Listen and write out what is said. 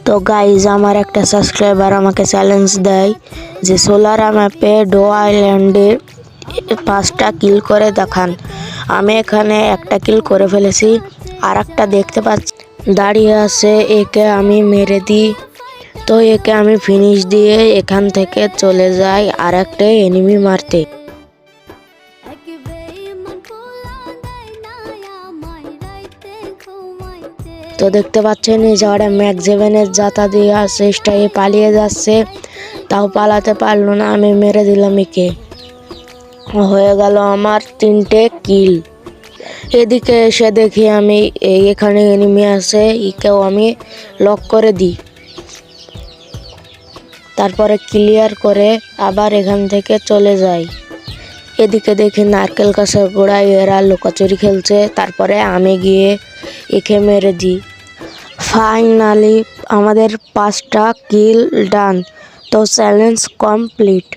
তো গাইজ আমার একটা সাবস্ক্রাইবার আমাকে চ্যালেঞ্জ দেয় যে সোলারা ম্যাপে ডো আইল্যান্ডে 5টা কিল করে দেখান। আমি এখানে একটা কিল করে ফেলেছি, আর একটা দেখতে পাচ্ছি দাঁড়িয়ে আছে, একে আমি মেরে দিই। তো একে আমি ফিনিশ দিয়ে এখান থেকে চলে যাই আর একটা এনিমি মারতে। তো দেখতে পাচ্ছেন এই যাওয়াটা ম্যাক্স7-এর জাতা দিয়ে চেষ্টায় পালিয়ে যাচ্ছে, তাও পালাতে পারলো না। আমি মেরে দিলাম একে, হয়ে গেল আমার 3টে কিল। এদিকে এসে দেখি আমি এখানে এনিমি আছে, একেও আমি লক করে দিই। তারপরে ক্লিয়ার করে আবার এখান থেকে চলে যাই। এদিকে দেখি নারকেল গাছের গোড়ায় এরা লুকোচুরি খেলছে, তারপরে আমি গিয়ে একে মেরে দিই। ফাইনালি আমাদের 5টা কিল ডান। তো চ্যালেঞ্জ কমপ্লিট।